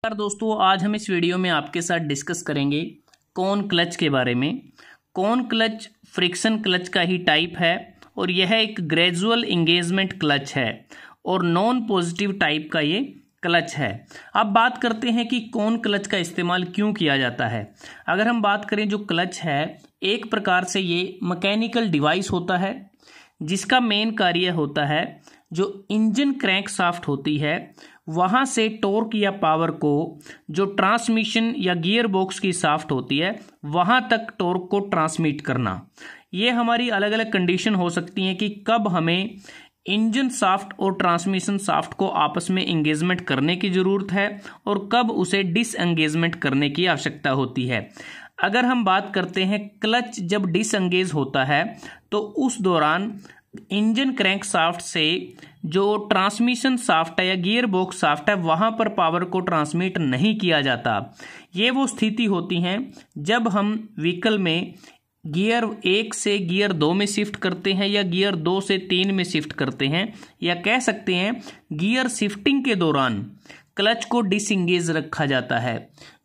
नमस्कार दोस्तों, आज हम इस वीडियो में आपके साथ डिस्कस करेंगे कॉन क्लच के बारे में। कॉन क्लच फ्रिक्शन क्लच का ही टाइप है और यह एक ग्रेजुअल इंगेजमेंट क्लच है और नॉन पॉजिटिव टाइप का ये क्लच है। अब बात करते हैं कि कॉन क्लच का इस्तेमाल क्यों किया जाता है। अगर हम बात करें, जो क्लच है एक प्रकार से ये मैकेनिकल डिवाइस होता है जिसका मेन कार्य होता है जो इंजन क्रैंक शाफ्ट होती है वहाँ से टॉर्क या पावर को जो ट्रांसमिशन या गियर बॉक्स की शाफ्ट होती है वहाँ तक टॉर्क को ट्रांसमिट करना। ये हमारी अलग अलग कंडीशन हो सकती हैं कि कब हमें इंजन शाफ्ट और ट्रांसमिशन शाफ्ट को आपस में एंगेजमेंट करने की ज़रूरत है और कब उसे डिसएंगेजमेंट करने की आवश्यकता होती है। अगर हम बात करते हैं क्लच जब डिसएंगेज होता है तो उस दौरान इंजन क्रैंक शाफ्ट से जो ट्रांसमिशन शाफ्ट है या गियर बॉक्स शाफ्ट है वहां पर पावर को ट्रांसमिट नहीं किया जाता। ये वो स्थिति होती हैं जब हम व्हीकल में गियर 1 से गियर 2 में शिफ्ट करते हैं या गियर 2 से 3 में शिफ्ट करते हैं, या कह सकते हैं गियर शिफ्टिंग के दौरान क्लच को डिसएंगेज रखा जाता है।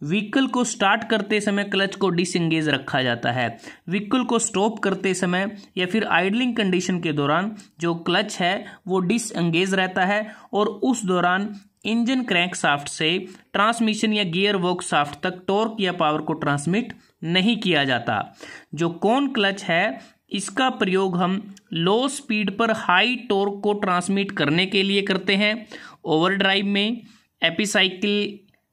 व्हीकल को स्टार्ट करते समय क्लच को डिसएंगेज रखा जाता है। व्हीकल को स्टॉप करते समय या फिर आइडलिंग कंडीशन के दौरान जो क्लच है वो डिसएंगेज रहता है और उस दौरान इंजन क्रैंक शाफ्ट से ट्रांसमिशन या गियर बॉक्स शाफ्ट तक टॉर्क या पावर को ट्रांसमिट नहीं किया जाता। जो कॉन क्लच है इसका प्रयोग हम लो स्पीड पर हाई टॉर्क को ट्रांसमिट करने के लिए करते हैं, ओवरड्राइव में,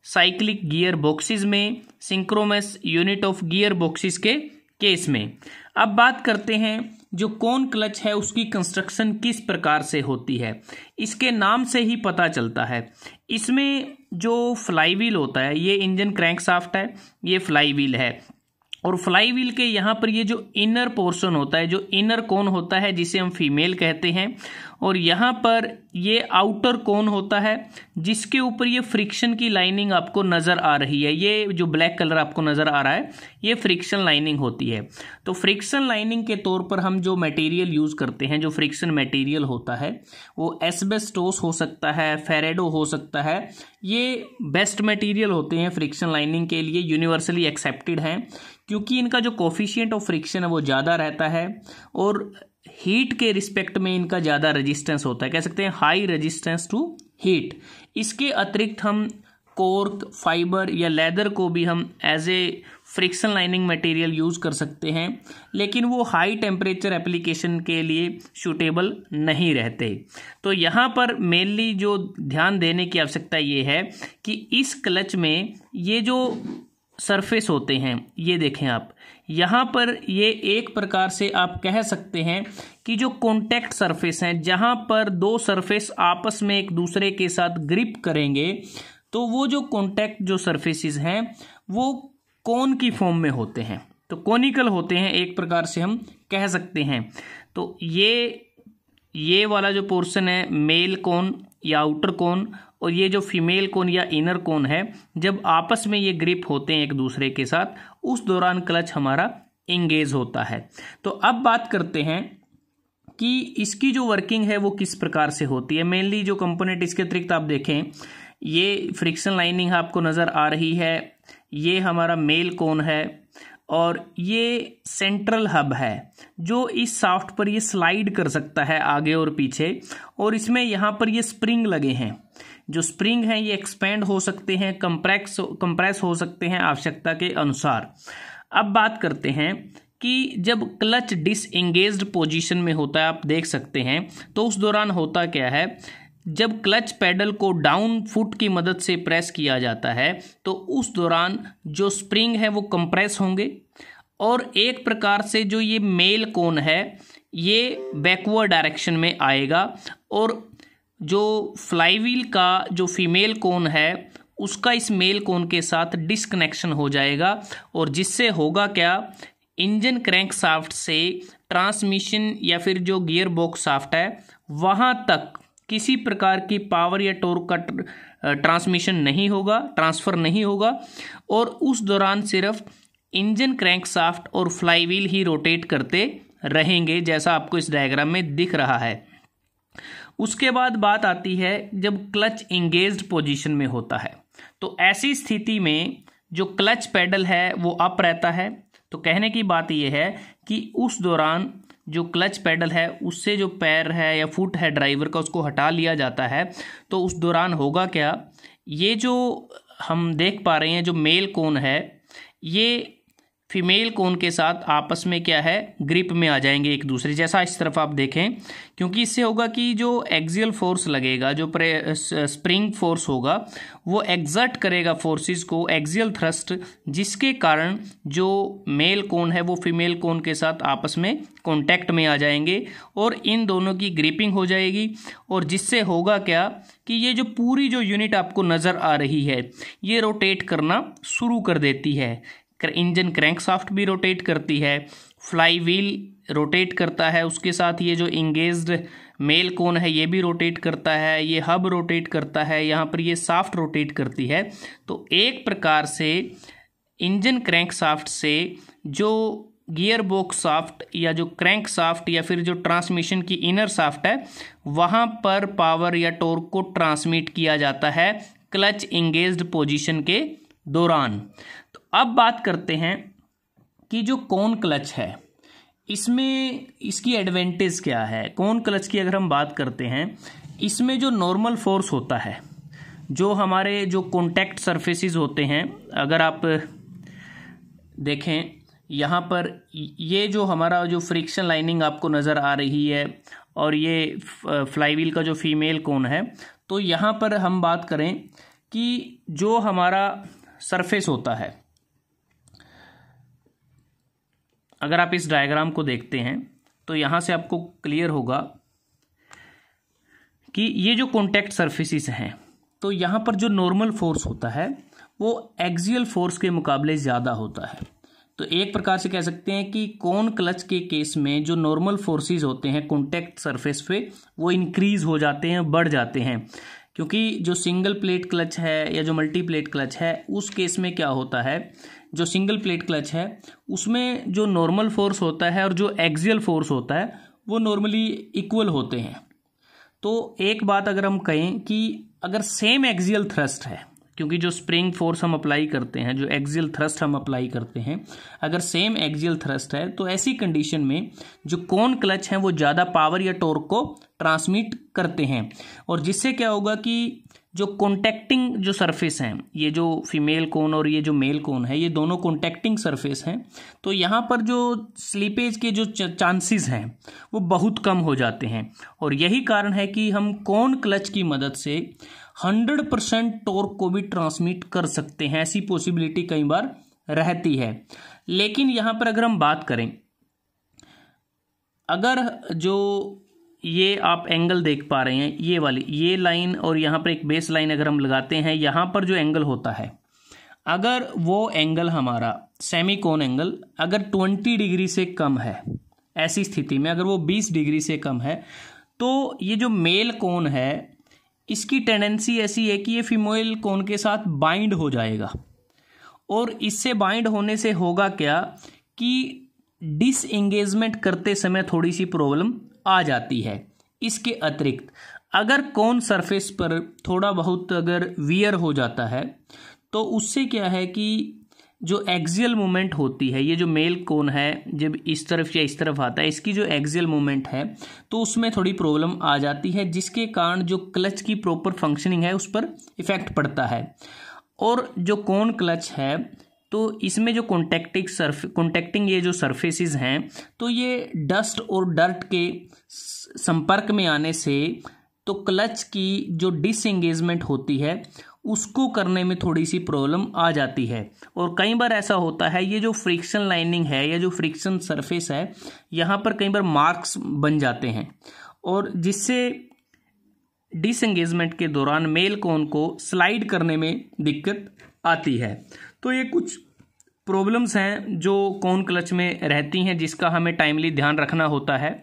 साइक्लिक गियर बॉक्सेस में, synchronous unit of gear boxes के केस में। अब बात करते हैं जो कॉन क्लच है उसकी कंस्ट्रक्शन किस प्रकार से होती है। इसके नाम से ही पता चलता है। इसमें जो फ्लाईव्हील होता है, ये इंजन क्रैंक शाफ्ट है, ये फ्लाईव्हील है और फ्लाईव्हील के यहाँ पर ये जो इनर पोर्शन होता है, जो इनर कोन होता है जिसे हम फीमेल कहते हैं, और यहाँ पर ये आउटर कोन होता है जिसके ऊपर ये फ्रिक्शन की लाइनिंग आपको नज़र आ रही है। ये जो ब्लैक कलर आपको नज़र आ रहा है ये फ्रिक्शन लाइनिंग होती है। तो फ्रिक्शन लाइनिंग के तौर पर हम जो मटेरियल यूज़ करते हैं, जो फ्रिक्शन मटेरियल होता है वो एस्बेस्टोस हो सकता है, फेरेडो हो सकता है। ये बेस्ट मटेरियल होते हैं फ्रिक्शन लाइनिंग के लिए, यूनिवर्सली एक्सेप्टेड हैं क्योंकि इनका जो कोफिशिएंट ऑफ फ्रिक्शन है वो ज़्यादा रहता है और हीट के रिस्पेक्ट में इनका ज़्यादा रेजिस्टेंस होता है, कह सकते हैं हाई रेजिस्टेंस टू हीट। इसके अतिरिक्त हम कॉर्क, फाइबर या लेदर को भी हम as a friction lining material use कर सकते हैं, लेकिन वो हाई टेम्परेचर एप्लीकेशन के लिए सूटेबल नहीं रहते। तो यहाँ पर मेनली जो ध्यान देने की आवश्यकता ये है कि इस क्लच में ये जो सरफेस होते हैं, ये देखें आप, यहाँ पर ये एक प्रकार से आप कह सकते हैं कि जो कॉन्टैक्ट सरफेस हैं, जहाँ पर दो सरफेस आपस में एक दूसरे के साथ ग्रिप करेंगे तो वो जो कॉन्टैक्ट जो सरफेसेस हैं वो कोन की फॉर्म में होते हैं, तो कोनिकल होते हैं एक प्रकार से हम कह सकते हैं। तो ये वाला जो पोर्शन है मेल कोन या आउटर कोन, और ये जो फीमेल कोन या इनर कोन है, जब आपस में ये ग्रिप होते हैं एक दूसरे के साथ उस दौरान क्लच हमारा एंगेज होता है। तो अब बात करते हैं कि इसकी जो वर्किंग है वो किस प्रकार से होती है। मेनली जो कंपोनेंट इसके अतिरिक्त आप देखें, ये फ्रिक्शन लाइनिंग आपको नज़र आ रही है, ये हमारा मेल कोन है और ये सेंट्रल हब है जो इस शाफ्ट पर ये स्लाइड कर सकता है आगे और पीछे, और इसमें यहाँ पर ये स्प्रिंग लगे हैं। जो स्प्रिंग हैं ये एक्सपेंड हो सकते हैं, कंप्रेस हो सकते हैं आवश्यकता के अनुसार। अब बात करते हैं कि जब क्लच डिसएंगेज्ड पोजीशन में होता है, आप देख सकते हैं, तो उस दौरान होता क्या है, जब क्लच पैडल को डाउन फुट की मदद से प्रेस किया जाता है तो उस दौरान जो स्प्रिंग है वो कंप्रेस होंगे और एक प्रकार से जो ये मेल कोन है ये बैकवर्ड डायरेक्शन में आएगा और जो फ्लाईव्हील का जो फीमेल कोन है उसका इस मेल कोन के साथ डिसकनेक्शन हो जाएगा और जिससे होगा क्या, इंजन क्रैंक शाफ्ट से ट्रांसमिशन या फिर जो गियर बॉक्स शाफ्ट है वहाँ तक किसी प्रकार की पावर या टॉर्क का ट्रांसमिशन नहीं होगा, ट्रांसफ़र नहीं होगा, और उस दौरान सिर्फ इंजन क्रैंक शाफ्ट और फ्लाईव्हील ही रोटेट करते रहेंगे, जैसा आपको इस डायग्राम में दिख रहा है। उसके बाद बात आती है जब क्लच इंगेज्ड पोजीशन में होता है तो ऐसी स्थिति में जो क्लच पेडल है वो अप रहता है। तो कहने की बात यह है कि उस दौरान जो क्लच पेडल है उससे जो पैर है या फुट है ड्राइवर का उसको हटा लिया जाता है। तो उस दौरान होगा क्या, ये जो हम देख पा रहे हैं जो मेल कोन है ये फीमेल कोन के साथ आपस में क्या है ग्रिप में आ जाएंगे एक दूसरे जैसा। इस तरफ आप देखें, क्योंकि इससे होगा कि जो एक्सियल फोर्स लगेगा, जो स्प्रिंग फोर्स होगा वो एग्जर्ट करेगा फोर्सेस को, एक्सियल थ्रस्ट, जिसके कारण जो मेल कोन है वो फीमेल कोन के साथ आपस में कांटेक्ट में आ जाएंगे और इन दोनों की ग्रिपिंग हो जाएगी। और जिससे होगा क्या कि ये जो पूरी जो यूनिट आपको नज़र आ रही है ये रोटेट करना शुरू कर देती है। इंजन क्रैंकशाफ्ट भी रोटेट करती है, फ्लाई व्हील रोटेट करता है, उसके साथ ये जो इंगेज्ड मेल कोन है ये भी रोटेट करता है, ये हब रोटेट करता है, यहाँ पर ये शाफ्ट रोटेट करती है। तो एक प्रकार से इंजन क्रैंकशाफ्ट से जो गियर बॉक्स शाफ्ट या जो क्रैंक शाफ्ट या फिर जो ट्रांसमिशन की इनर शाफ्ट है वहाँ पर पावर या टॉर्क को ट्रांसमिट किया जाता है क्लच इंगेज्ड पोजीशन के दौरान। तो अब बात करते हैं कि जो कोन क्लच है इसमें इसकी एडवांटेज क्या है। कोन क्लच की अगर हम बात करते हैं, इसमें जो नॉर्मल फोर्स होता है, जो हमारे जो कॉन्टैक्ट सरफेसेस होते हैं, अगर आप देखें यहाँ पर ये जो हमारा जो फ्रिक्शन लाइनिंग आपको नज़र आ रही है और ये फ्लाईव्हील का जो फीमेल कोन है, तो यहाँ पर हम बात करें कि जो हमारा सरफेस होता है, अगर आप इस डायग्राम को देखते हैं तो यहाँ से आपको क्लियर होगा कि ये जो कॉन्टैक्ट सरफेसेस हैं तो यहाँ पर जो नॉर्मल फोर्स होता है वो एक्सियल फोर्स के मुकाबले ज़्यादा होता है। तो एक प्रकार से कह सकते हैं कि कोन क्लच के केस में जो नॉर्मल फोर्सेस होते हैं कॉन्टैक्ट सरफेस पे वो इंक्रीज हो जाते हैं, बढ़ जाते हैं। क्योंकि जो सिंगल प्लेट क्लच है या जो मल्टी प्लेट क्लच है उस केस में क्या होता है, जो सिंगल प्लेट क्लच है उसमें जो नॉर्मल फोर्स होता है और जो एक्सियल फोर्स होता है वो नॉर्मली इक्वल होते हैं। तो एक बात अगर हम कहें कि अगर सेम एक्सियल थ्रस्ट है, क्योंकि जो स्प्रिंग फोर्स हम अप्लाई करते हैं, जो एक्सियल थ्रस्ट हम अप्लाई करते हैं, अगर सेम एक्सियल थ्रस्ट है तो ऐसी कंडीशन में जो कोन क्लच हैं वो ज़्यादा पावर या टॉर्क को ट्रांसमिट करते हैं। और जिससे क्या होगा कि जो कॉन्टैक्टिंग जो सरफेस हैं, ये जो फीमेल कोन और ये जो मेल कोन है ये दोनों कॉन्टैक्टिंग सरफेस हैं, तो यहाँ पर जो स्लीपेज के जो चांसेस हैं वो बहुत कम हो जाते हैं। और यही कारण है कि हम कोन क्लच की मदद से 100% टॉर्क को भी ट्रांसमिट कर सकते हैं, ऐसी पॉसिबिलिटी कई बार रहती है। लेकिन यहाँ पर अगर हम बात करें, अगर जो ये आप एंगल देख पा रहे हैं, ये वाली ये लाइन और यहाँ पर एक बेस लाइन अगर हम लगाते हैं, यहाँ पर जो एंगल होता है, अगर वो एंगल हमारा सेमी कोन एंगल अगर 20 डिग्री से कम है, ऐसी स्थिति में अगर वो 20 डिग्री से कम है, तो ये जो मेल कोन है इसकी टेंडेंसी ऐसी है कि ये फीमेल कोन के साथ बाइंड हो जाएगा। और इससे बाइंड होने से होगा क्या कि डिसएंगेजमेंट करते समय थोड़ी सी प्रॉब्लम आ जाती है। इसके अतिरिक्त अगर कोन सरफेस पर थोड़ा बहुत अगर वियर हो जाता है तो उससे क्या है कि जो एक्सियल मूवमेंट होती है, ये जो मेल कोन है जब इस तरफ या इस तरफ आता है, इसकी जो एक्सियल मूवमेंट है तो उसमें थोड़ी प्रॉब्लम आ जाती है, जिसके कारण जो क्लच की प्रॉपर फंक्शनिंग है उस पर इफेक्ट पड़ता है। और जो कोन क्लच है तो इसमें जो कॉन्टैक्टिंग ये जो सरफेसेस हैं तो ये डस्ट और डर्ट के संपर्क में आने से तो क्लच की जो डिसएंगेजमेंट होती है उसको करने में थोड़ी सी प्रॉब्लम आ जाती है। और कई बार ऐसा होता है ये जो फ्रिक्शन लाइनिंग है या जो फ्रिक्शन सरफेस है यहाँ पर कई बार मार्क्स बन जाते हैं और जिससे डिसएंगेजमेंट के दौरान मेल कोन को स्लाइड करने में दिक्कत आती है। तो ये कुछ प्रॉब्लम्स हैं जो कोन क्लच में रहती हैं जिसका हमें टाइमली ध्यान रखना होता है।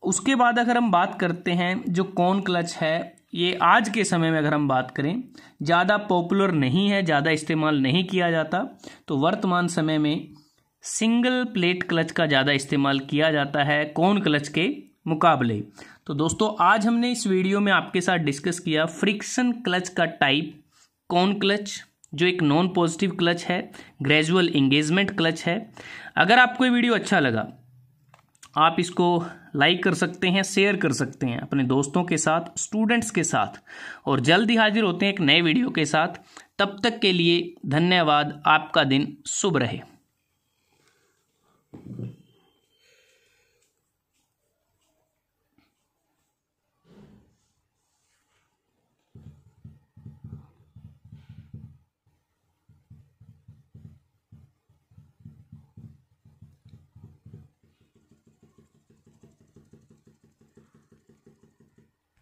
उसके बाद अगर हम बात करते हैं जो कोन क्लच है ये आज के समय में अगर हम बात करें ज़्यादा पॉपुलर नहीं है, ज़्यादा इस्तेमाल नहीं किया जाता। तो वर्तमान समय में सिंगल प्लेट क्लच का ज़्यादा इस्तेमाल किया जाता है कोन क्लच के मुकाबले। तो दोस्तों आज हमने इस वीडियो में आपके साथ डिस्कस किया फ्रिक्शन क्लच का टाइप कौन क्लच जो एक नॉन पॉजिटिव क्लच है, ग्रेजुअल इंगेजमेंट क्लच है। अगर आपको ये वीडियो अच्छा लगा आप इसको लाइक कर सकते हैं, शेयर कर सकते हैं अपने दोस्तों के साथ, स्टूडेंट्स के साथ, और जल्द ही हाजिर होते हैं एक नए वीडियो के साथ। तब तक के लिए धन्यवाद। आपका दिन शुभ रहे।